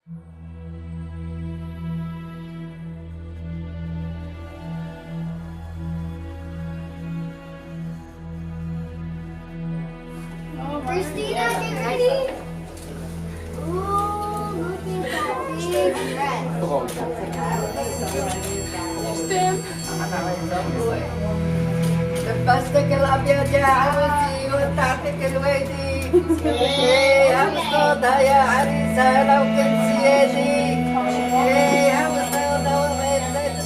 Christina, get ready. Ooh, look at that big dress. لبستك الابيض يا عروسي وتعطيك الويدي يا مصطفى يا عريسه لو كنت سيادي يا مصطفى وغير زيتك.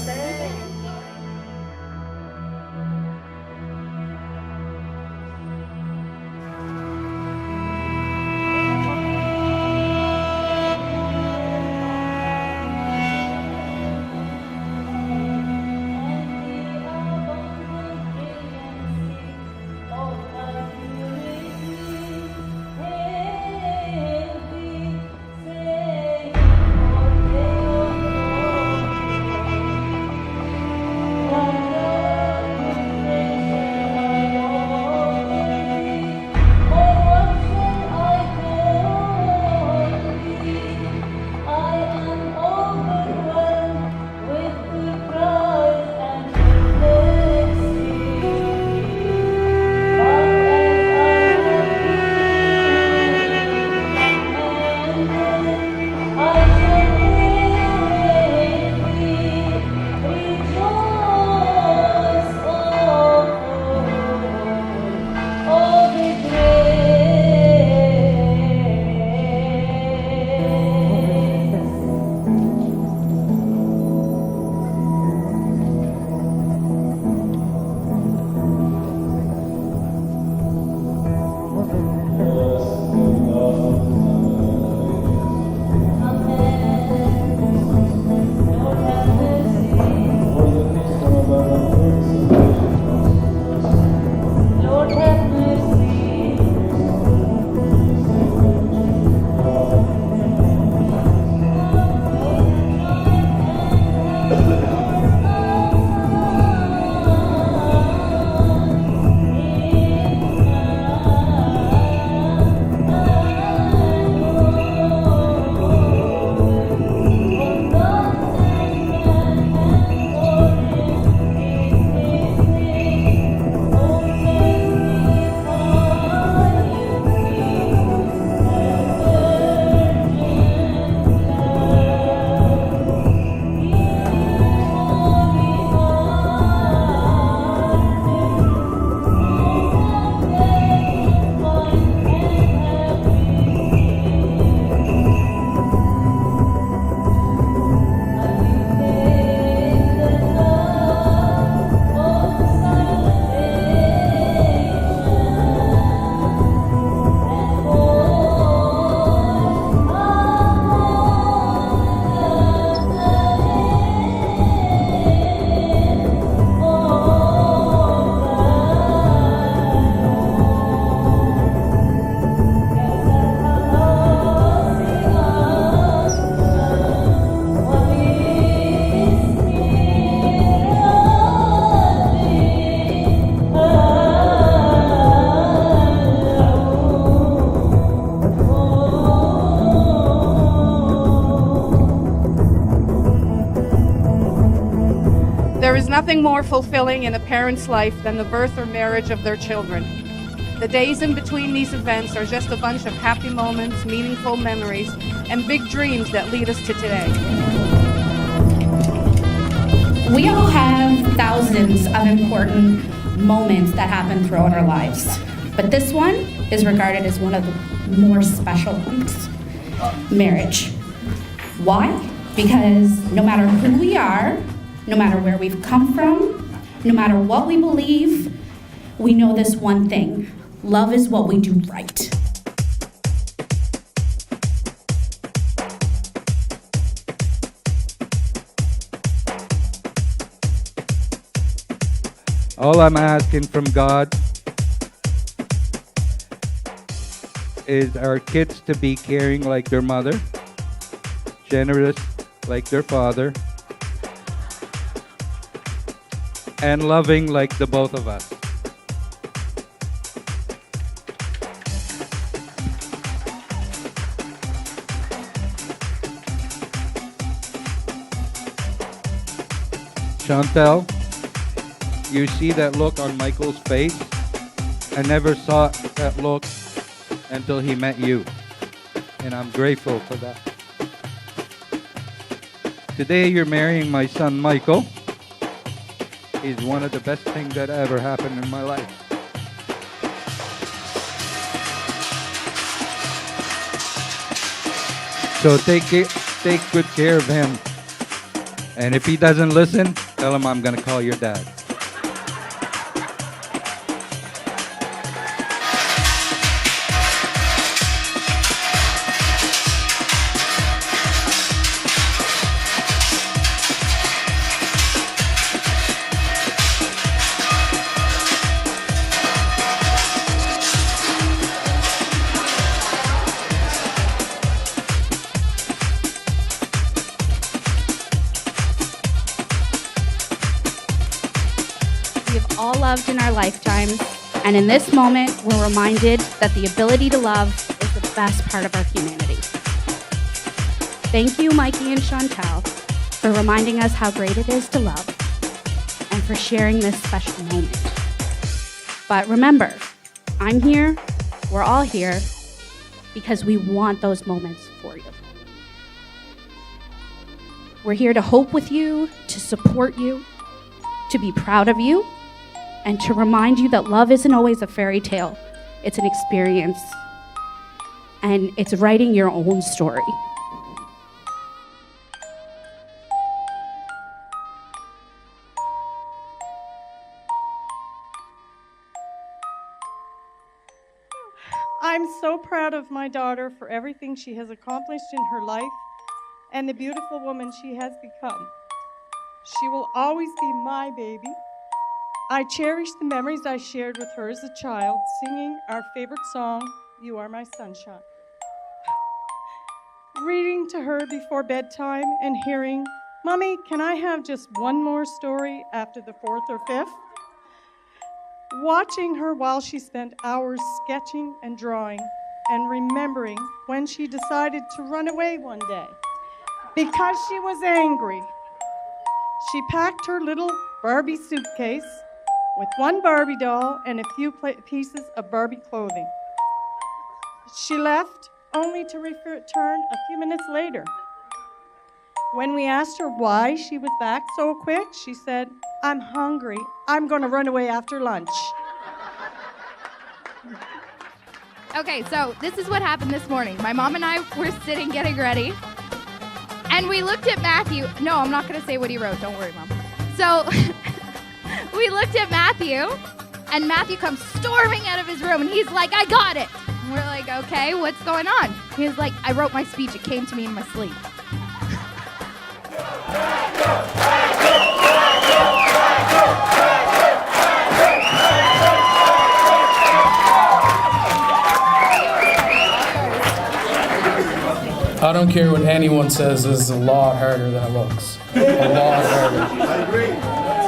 There is nothing more fulfilling in a parent's life than the birth or marriage of their children. The days in between these events are just a bunch of happy moments, meaningful memories, and big dreams that lead us to today. We all have thousands of important moments that happen throughout our lives, but this one is regarded as one of the more special ones. Marriage. Why? Because no matter who we are, no matter where we've come from, no matter what we believe, we know this one thing: love is what we do right. All I'm asking from God is our kids to be caring like their mother, generous like their father, and loving like the both of us. Chantal, you see that look on Michael's face? I never saw that look until he met you. And I'm grateful for that. Today you're marrying my son Michael. He's one of the best things that ever happened in my life. So take good care of him. And if he doesn't listen, tell him I'm gonna call your dad. We've all loved in our lifetimes, and in this moment, we're reminded that the ability to love is the best part of our humanity. Thank you, Mikey and Chantal, for reminding us how great it is to love and for sharing this special moment. But remember, I'm here, we're all here, because we want those moments for you. We're here to hope with you, to support you, to be proud of you, and to remind you that love isn't always a fairy tale. It's an experience. And it's writing your own story. I'm so proud of my daughter for everything she has accomplished in her life and the beautiful woman she has become. She will always be my baby. I cherish the memories I shared with her as a child, singing our favorite song, You Are My Sunshine. Reading to her before bedtime and hearing, Mommy, can I have just one more story after the fourth or fifth? Watching her while she spent hours sketching and drawing and remembering when she decided to run away one day because she was angry. She packed her little Barbie suitcase with one Barbie doll and a few pieces of Barbie clothing. She left only to return a few minutes later. When we asked her why she was back so quick, she said, I'm hungry. I'm going to run away after lunch. Okay, so this is what happened this morning. My mom and I were sitting getting ready, and we looked at Matthew. No, I'm not going to say what he wrote. Don't worry, Mom. So we looked at Matthew, and Matthew comes storming out of his room, and he's like, I got it. And we're like, okay, what's going on? He's like, I wrote my speech. It came to me in my sleep. I don't care what anyone says, this is a lot harder than it looks. A lot harder. I agree.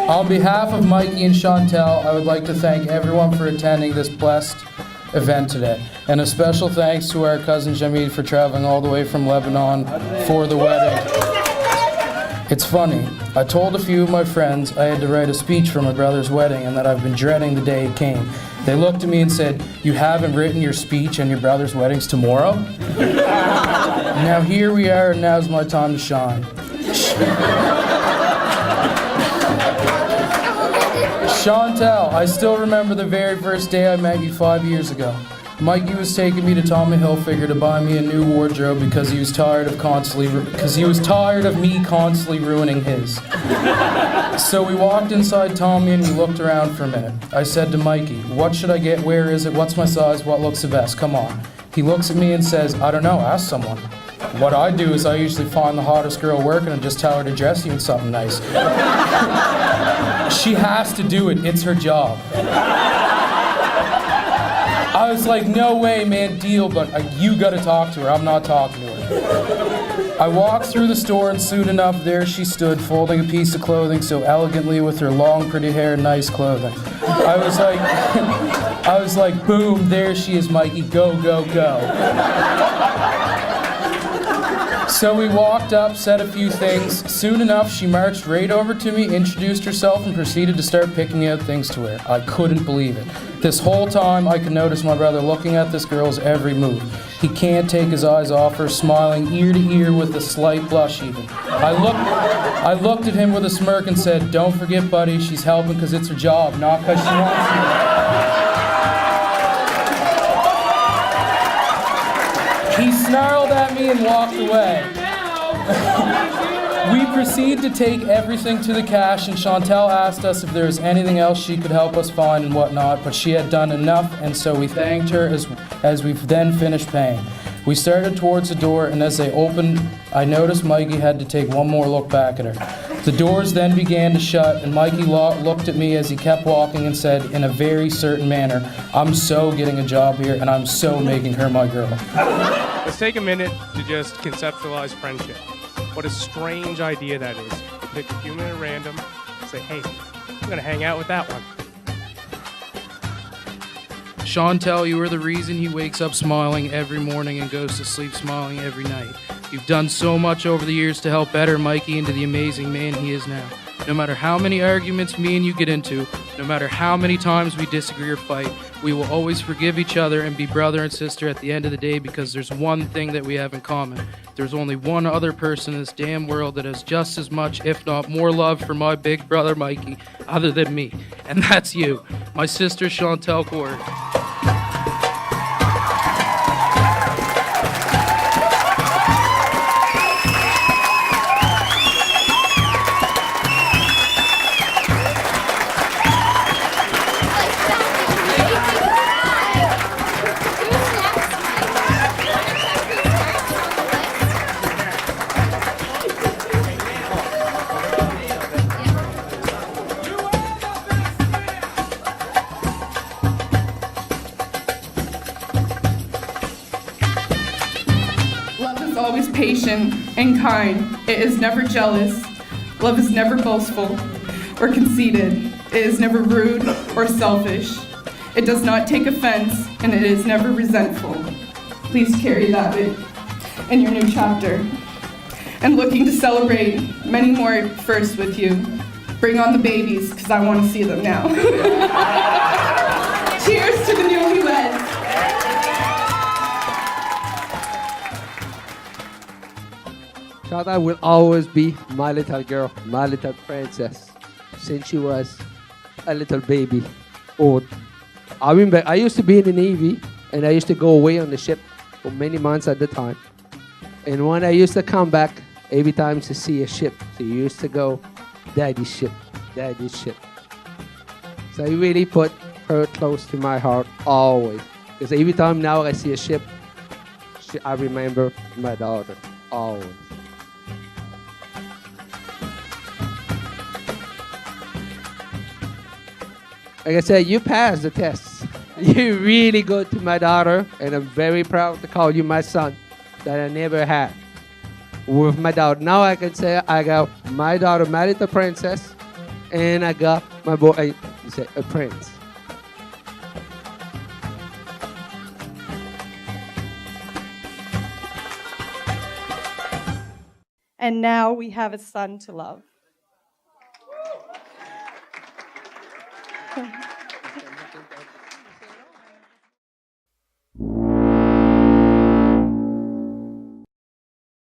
On behalf of Mikey and Chantal, I would like to thank everyone for attending this blessed event today. And a special thanks to our cousin Jamil for traveling all the way from Lebanon for the wedding. It's funny, I told a few of my friends I had to write a speech for my brother's wedding and that I've been dreading the day it came. They looked at me and said, you haven't written your speech and your brother's wedding's tomorrow? Now here we are, and now's my time to shine. Chantal, I still remember the very first day I met you 5 years ago. Mikey was taking me to Tommy Hilfiger to buy me a new wardrobe because he was tired of me constantly ruining his. So we walked inside Tommy and we looked around for a minute. I said to Mikey, what should I get? Where is it? What's my size? What looks the best? Come on. He looks at me and says, I don't know, ask someone. What I do is I usually find the hottest girl working and just tell her to dress you in something nice. She has to do it. It's her job. I was like, no way, man, deal, but you gotta talk to her. I'm not talking to her. I walked through the store and soon enough, there she stood, folding a piece of clothing so elegantly with her long, pretty hair and nice clothing. I was like, boom, there she is, Mikey, go, go, go. So we walked up, said a few things. Soon enough, she marched right over to me, introduced herself, and proceeded to start picking out things to wear. I couldn't believe it. This whole time, I could notice my brother looking at this girl's every move. He can't take his eyes off her, smiling ear to ear with a slight blush even. I looked at him with a smirk and said, "Don't forget, buddy, she's helping because it's her job, not because she wants to." He snarled at me and walked away. We proceeded to take everything to the cash, and Chantal asked us if there was anything else she could help us find and whatnot, but she had done enough, and so we thanked her as we then finished paying. We started towards the door, and as they opened, I noticed Mikey had to take one more look back at her. The doors then began to shut, and Mikey looked at me as he kept walking and said, in a very certain manner, "I'm so getting a job here, and I'm so making her my girl." Let's take a minute to just conceptualize friendship. What a strange idea that is. You pick a human at random, say, "Hey, I'm gonna hang out with that one." Chantal, you are the reason he wakes up smiling every morning and goes to sleep smiling every night. You've done so much over the years to help better Mikey into the amazing man he is now. No matter how many arguments me and you get into, no matter how many times we disagree or fight, we will always forgive each other and be brother and sister at the end of the day because there's one thing that we have in common. There's only one other person in this damn world that has just as much, if not more love for my big brother Mikey, other than me. And that's you, my sister Chantal Corey. Always patient and kind. It is never jealous. Love is never boastful or conceited. It is never rude or selfish. It does not take offense, and it is never resentful. Please carry that in your new chapter. And looking to celebrate many more firsts with you. Bring on the babies, because I want to see them now. Cheers to the newlyweds. Chantal will always be my little girl, my little princess, since she was a little baby. Or I remember I used to be in the Navy, and I used to go away on the ship for many months at the time. And when I used to come back, every time to see a ship, she used to go, "Daddy's ship, Daddy's ship." So I really put her close to my heart always. Because every time now I see a ship, I remember my daughter, always. Like I said, you passed the test. You're really good to my daughter, and I'm very proud to call you my son that I never had with my daughter. Now I can say I got my daughter, my little princess, and I got my boy, you say, a prince. And now we have a son to love.